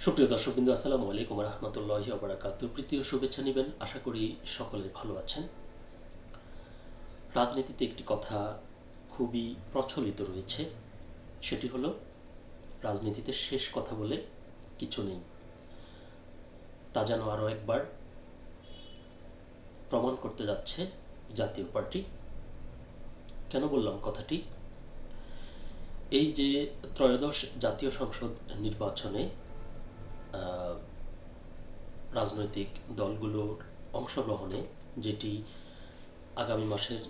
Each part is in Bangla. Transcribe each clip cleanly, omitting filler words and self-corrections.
সুপ্রিয় দর্শকবৃন্দ, আসসালামু আলাইকুম রহমতুল্লাহি ওয়া বারাকাতুহু। প্রীতীয় শুভেচ্ছা নেবেন, আশা করি সকলে ভালো আছেন। রাজনীতিতে একটি কথা খুবই প্রচলিত রয়েছে, সেটি হলো রাজনীতিতে শেষ কথা বলে কিছু নেই। তা যেন আরও একবার প্রমাণ করতে যাচ্ছে জাতীয় পার্টি। কেন বললাম কথাটি? এই যে ত্রয়োদশ জাতীয় সংসদ নির্বাচনে রাজনৈতিক দলগুলোর অংশগ্রহণে, যেটি আগামী মাসের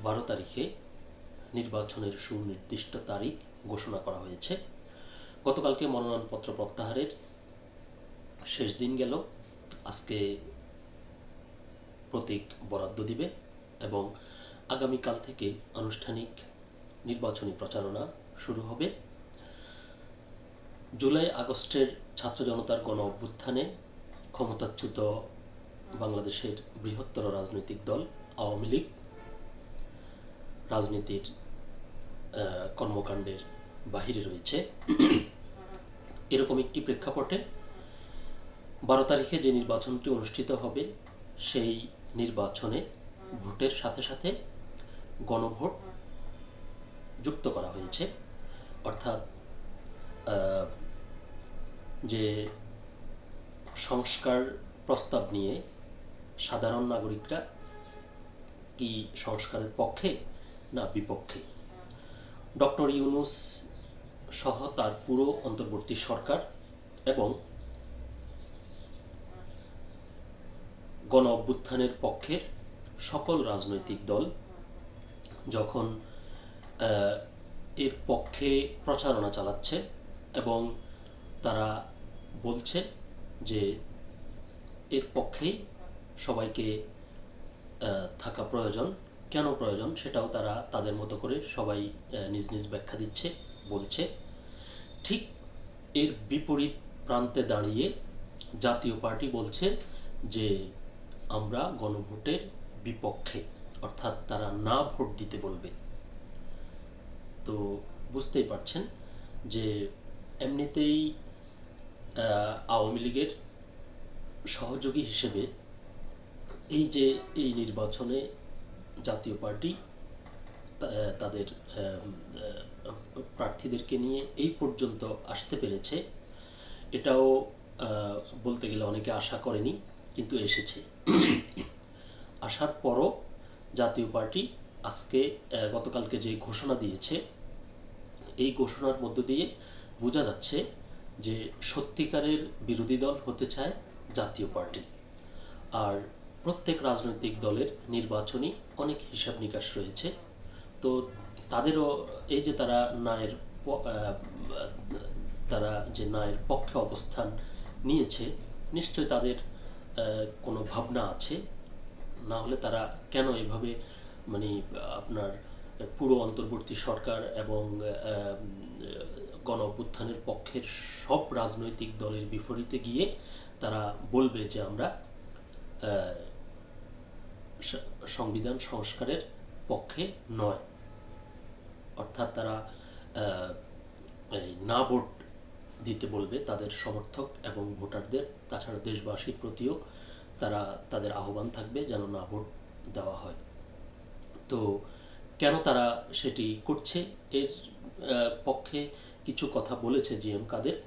12 তারিখে নির্বাচনের সুনির্দিষ্ট তারিখ ঘোষণা করা হয়েছে। গতকালকে মনোনয়নপত্র প্রত্যাহারের শেষ দিন গেল। আজকে প্রতীক বরাদ্দ দিবে এবং আগামীকাল থেকে আনুষ্ঠানিক নির্বাচনী প্রচারণা শুরু হবে। জুলাই আগস্টের ছাত্র জনতার গণ অভ্যুত্থানে ক্ষমতাচ্যুত বাংলাদেশের বৃহত্তর রাজনৈতিক দল আওয়ামী লীগ রাজনীতির কর্মকাণ্ডের বাহিরে রয়েছে। এরকম একটি প্রেক্ষাপটে 12 তারিখে যে নির্বাচনটি অনুষ্ঠিত হবে, সেই নির্বাচনে ভোটের সাথে সাথে গণভোট যুক্ত করা হয়েছে। অর্থাৎ যে সংস্কার প্রস্তাব নিয়ে সাধারণ নাগরিকরা কি সংস্কারের পক্ষে না বিপক্ষে, ডক্টর ইউনূস সহ তার পুরো অন্তর্বর্তী সরকার এবং গণ অভ্যুত্থানের পক্ষের সকল রাজনৈতিক দল যখন এর পক্ষে প্রচারণা চালাচ্ছে এবং তারা বলছে যে এর পক্ষেই সবাইকে থাকা প্রয়োজন, কেন প্রয়োজন সেটাও তারা তাদের মতো করে সবাই নিজ নিজ ব্যাখ্যা দিচ্ছে, বলছে। ঠিক এর বিপরীত প্রান্তে দাঁড়িয়ে জাতীয় পার্টি বলছে যে আমরা গণভোটের বিপক্ষে, অর্থাৎ তারা না ভোট দিতে বলবে। তো বুঝতেই পারছেন যে এমনিতেই আওয়ামী লীগের সহযোগী হিসেবে এই নির্বাচনে জাতীয় পার্টি তাদের প্রার্থীদেরকে নিয়ে এই পর্যন্ত আসতে পেরেছে, এটাও বলতে গেলে অনেকে আশা করেনি, কিন্তু এসেছে। আসার পরও জাতীয় পার্টি আজকে গতকালকে যে ঘোষণা দিয়েছে, এই ঘোষণার মধ্য দিয়ে বোঝা যাচ্ছে যে সত্যিকারের বিরোধী দল হতে চায় জাতীয় পার্টি। আর প্রত্যেক রাজনৈতিক দলের নির্বাচনী অনেক হিসাব নিকাশ রয়েছে। তো তাদেরও এই যে তারা যে ন্যায়ের পক্ষে অবস্থান নিয়েছে, নিশ্চয়ই তাদের কোনো ভাবনা আছে, না হলে তারা কেন এভাবে আপনার পুরো অন্তর্বর্তী সরকার এবং গণ অভ্যুত্থানের পক্ষের সব রাজনৈতিক দলের বিপরীতে গিয়ে তারা বলবে যে আমরা সংবিধান সংস্কারের পক্ষে নয়। অর্থাৎ তারা না ভোট দিতে বলবে তাদের সমর্থক এবং ভোটারদের। তাছাড়া দেশবাসীর প্রতিও তাদের আহ্বান থাকবে যেন না ভোট দেওয়া হয়। তো কেন তারা সেটি করছে, এর পক্ষে কিছু কথা বলেছে জিএম কাদের।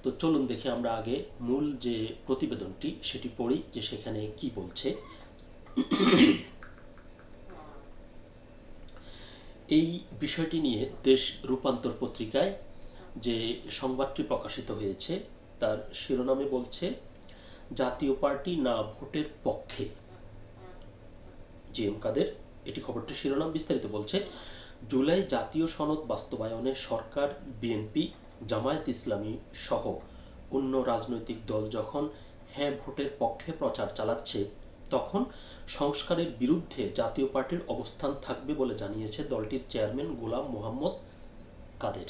তো চলুন দেখি আমরা আগে মূল যে প্রতিবেদনটি সেটি পড়ি, যে সেখানে কি বলছে। এই বিষয়টি নিয়ে দেশ রূপান্তর পত্রিকায় যে সংবাদটি প্রকাশিত হয়েছে তার শিরোনামে বলছে, জাতীয় পার্টি না ভোটের পক্ষে। জিএম কাদের, এটি খবরটি শিরোনাম। বিস্তারিত বলছে, জুলাই জাতীয় সনদ বাস্তবায়নে সরকার, বিএনপি, জামায়াত ইসলামী সহ অন্য রাজনৈতিক দল যখন হ্যাঁ ভোটের পক্ষে প্রচার চালাচ্ছে, তখন সংস্কারের বিরুদ্ধে জাতীয় পার্টির অবস্থান থাকবে বলে জানিয়েছে দলটির চেয়ারম্যান গোলাম মোহাম্মদ কাদের।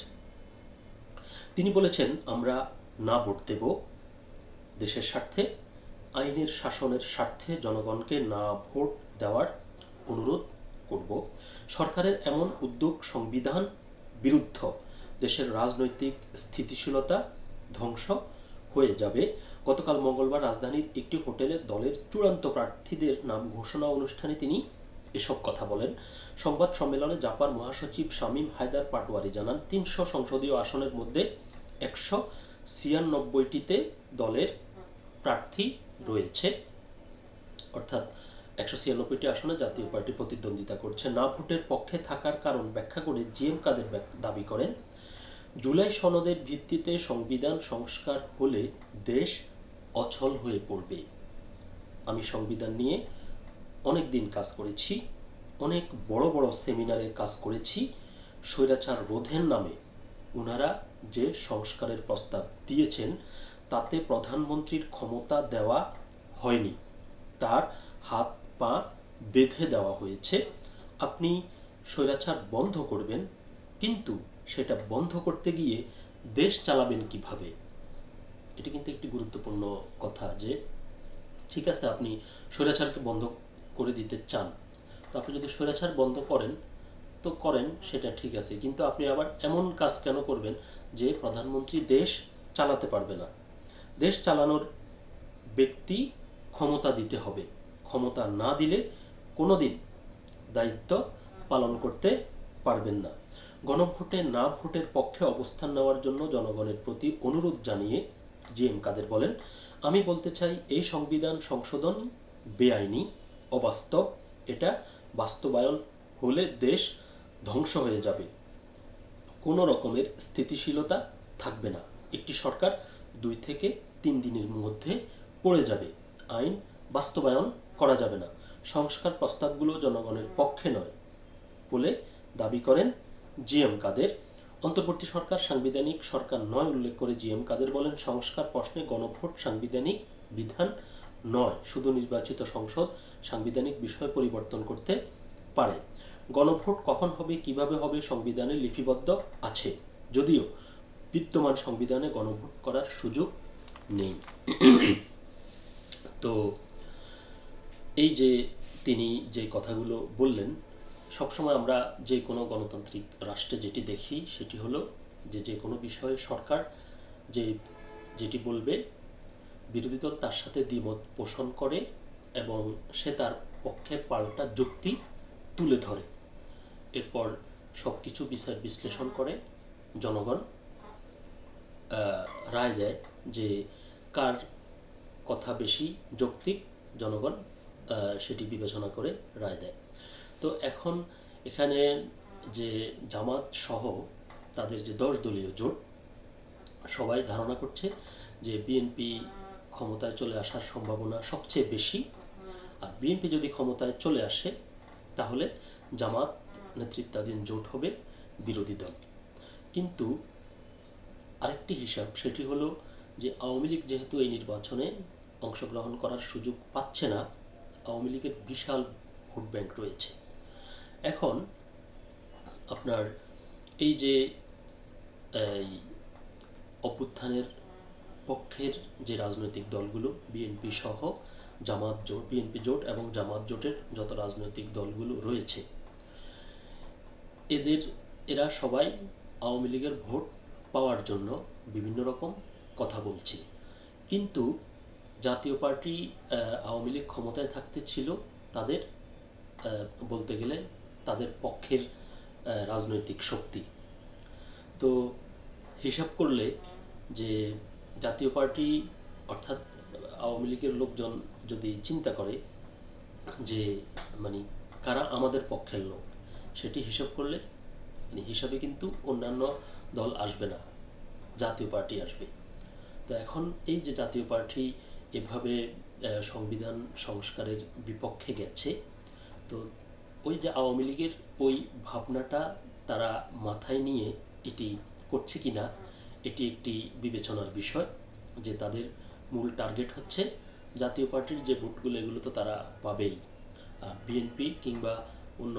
তিনি বলেছেন, আমরা না ভোট দেব, দেশের স্বার্থে, আইনের শাসনের স্বার্থে জনগণকে না ভোট দেওয়ার অনুরোধ করব। সরকারের এমন উদ্যোগ সংবিধান বিরুদ্ধ, দেশের রাজনৈতিক স্থিতিশীলতা ধ্বংস হয়ে যাবে। গতকাল মঙ্গলবার রাজধানীর একটি হোটেলে দলের চূড়ান্ত প্রার্থীদের নাম ঘোষণা অনুষ্ঠানে তিনি এসব কথা বলেন। সংবাদ সম্মেলনে জাপার মহাসচিব শামীম হায়দার পাটোয়ারি জানান, ৩০০ সংসদীয় আসনের মধ্যে ১৯৬টিতে দলের প্রার্থী রয়েছে, অর্থাৎ ১৯৬টি আসনে জাতীয় পার্টি প্রতিদ্বন্দ্বিতা করছে। না ভোটের পক্ষে থাকার কারণ ব্যাখ্যা করে জিএম কাদের দাবি করেন, জুলাই সনদের ভিত্তিতে সংবিধান সংস্কার হলে দেশ অচল হয়ে পড়বে। আমি সংবিধান নিয়ে অনেক দিন কাজ করেছি, অনেক বড় বড় সেমিনারে কাজ করেছি। স্বৈরাচার রোধের নামে ওনারা যে সংস্কারের প্রস্তাব দিয়েছেন তাতে প্রধানমন্ত্রীর ক্ষমতা দেওয়া হয়নি, তার হাত পা বেঁধে দেওয়া হয়েছে। আপনি স্বৈরাচার বন্ধ করবেন, কিন্তু সেটা বন্ধ করতে গিয়ে দেশ চালাবেন কিভাবে? এটা কিন্তু একটি গুরুত্বপূর্ণ কথা, যে ঠিক আছে আপনি স্বৈরাচারকে বন্ধ করে দিতে চান, তো আপনি যদি স্বৈরাচার বন্ধ করেন তো করেন, সেটা ঠিক আছে, কিন্তু আপনি আবার এমন কাজ কেন করবেন যে প্রধানমন্ত্রী দেশ চালাতে পারবে না? দেশ চালানোর ব্যক্তি ক্ষমতা দিতে হবে, ক্ষমতা না দিলে কোনোদিন দায়িত্ব পালন করতে পারবেন না। গণভোটে না ভোটের পক্ষে অবস্থান নেওয়ার জন্য জনগণের প্রতি অনুরোধ জানিয়ে জিএম কাদের বলেন, আমি বলতে চাই এই সংবিধান সংশোধন বেআইনি, অবাস্তব। এটা বাস্তবায়ন হলে দেশ ধ্বংস হয়ে যাবে, কোনো রকমের স্থিতিশীলতা থাকবে না, একটি সরকার 2 থেকে 3 দিনের মধ্যে পড়ে যাবে, আইন বাস্তবায়ন করা যাবে না, সংস্কার প্রস্তাবগুলো জনগণের পক্ষে নয় বলে দাবি করেন জিএম কাদের। অন্তর্বর্তী সরকার সাংবিধানিক সরকার নয় উল্লেখ করে জিএম কাদের বলেন, সংস্কার প্রশ্নে গণভোট সাংবিধানিক বিধান নয়, শুধু নির্বাচিত সংসদ সাংবিধানিক বিষয় পরিবর্তন করতে পারে। গণভোট কখন হবে, কিভাবে হবে সংবিধানে লিপিবদ্ধ আছে, যদিও বিদ্যমান সংবিধানে গণভোট করার সুযোগ নেই। তো এই যে তিনি যে কথাগুলো বললেন, সবসময় আমরা যে কোনো গণতান্ত্রিক রাষ্ট্রে যেটি দেখি সেটি হলো যে কোনো বিষয়ে সরকার যেটি বলবে বিরোধী দল তার সাথে দ্বিমত পোষণ করে এবং সে তার পক্ষে পাল্টা যুক্তি তুলে ধরে, এরপর সব কিছু বিচার বিশ্লেষণ করে জনগণ রায় দেয় যে কার কথা বেশি যৌক্তিক, জনগণ সেটি বিবেচনা করে রায় দেয়। তো এখন এখানে যে জামাত সহ তাদের যে 10 দলীয় জোট, সবাই ধারণা করছে যে বিএনপি ক্ষমতায় চলে আসার সম্ভাবনা সবচেয়ে বেশি, আর বিএনপি যদি ক্ষমতায় চলে আসে তাহলে জামাত নেতৃত্বাধীন জোট হবে বিরোধী দল। কিন্তু আরেকটি হিসাব, সেটি হলো যে আওয়ামী লীগ যেহেতু এই নির্বাচনে অংশগ্রহণ করার সুযোগ পাচ্ছে না, আওয়ামী লীগের বিশাল ভোট ব্যাংক রয়েছে। এখন আপনার এই যে অভ্যুত্থানের পক্ষের যে রাজনৈতিক দলগুলো বিএনপি সহ জামাত জোট, বিএনপি জোট এবং জামাত জোটের যত রাজনৈতিক দলগুলো রয়েছে, এরা সবাই আওয়ামী লীগের ভোট পাওয়ার জন্য বিভিন্ন রকম কথা বলছে। কিন্তু জাতীয় পার্টি আওয়ামী লীগ ক্ষমতায় থাকতে ছিল তাদের বলতে গেলে তাদের পক্ষের রাজনৈতিক শক্তি। তো হিসাব করলে যে জাতীয় পার্টি অর্থাৎ আওয়ামী লীগের লোকজন যদি চিন্তা করে যে মানে কারা আমাদের পক্ষের লোক, সেটি হিসাব করলে মানে হিসাবে কিন্তু অন্যান্য দল আসবে না, জাতীয় পার্টি আসবে। তো এখন এই যে জাতীয় পার্টি এভাবে সংবিধান সংস্কারের বিপক্ষে গেছে, তো ওই যে আওয়ামী লীগের ওই ভাবনাটা তারা মাথায় নিয়ে এটি করছে কিনা, এটি একটি বিবেচনার বিষয়। যে তাদের মূল টার্গেট হচ্ছে জাতীয় পার্টির যে ভোটগুলো এগুলো তো তারা পাবেই, আর বিএনপি কিংবা অন্য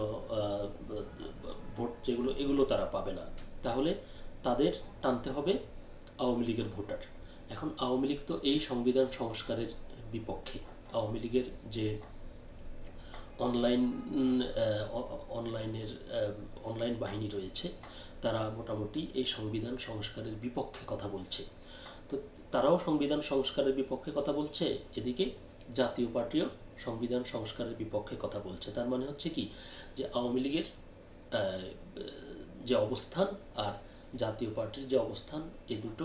ভোট যেগুলো এগুলো তারা পাবে না, তাহলে তাদের টানতে হবে আওয়ামী লীগের ভোটার। এখন আওয়ামী লীগ তো এই সংবিধান সংস্কারের বিপক্ষে, আওয়ামী লীগের যে অনলাইন বাহিনী রয়েছে তারা মোটামুটি এই সংবিধান সংস্কারের বিপক্ষে কথা বলছে। তো তারাও সংবিধান সংস্কারের বিপক্ষে কথা বলছে, এদিকে জাতীয় পার্টিও সংবিধান সংস্কারের বিপক্ষে কথা বলছে। তার মানে হচ্ছে কি, যে আওয়ামী লীগের যে অবস্থান আর জাতীয় পার্টির যে অবস্থান, এই দুটো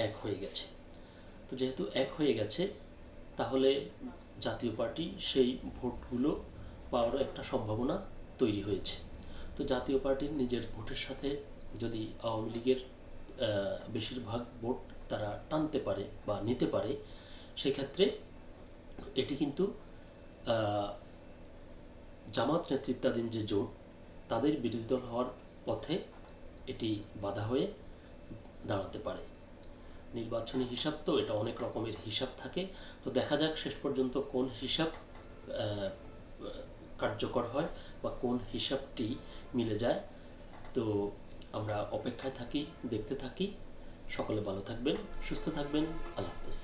এক হয়ে গেছে। তো যেহেতু এক হয়ে গেছে, তাহলে জাতীয় পার্টি সেই ভোটগুলো পাওয়ারও একটা সম্ভাবনা তৈরি হয়েছে। তো জাতীয় পার্টির নিজের ভোটের সাথে যদি আওয়ামী লীগের বেশিরভাগ ভোট তারা টানতে পারে বা নিতে পারে, সেক্ষেত্রে এটি কিন্তু জামাত নেতৃত্বাধীন যে জোট, তাদের বিরোধী দল হওয়ার পথে এটি বাধা হয়ে দাঁড়াতে পারে। নির্বাচনী হিসাব তো, এটা অনেক রকমের হিসাব থাকে। তো দেখা যাক শেষ পর্যন্ত কোন হিসাব কার্যকর হয় বা কোন হিসাবটি মিলে যায়। তো আমরা অপেক্ষায় থাকি, দেখতে থাকি। সকলে ভালো থাকবেন, সুস্থ থাকবেন। আল্লাহ হাফেজ।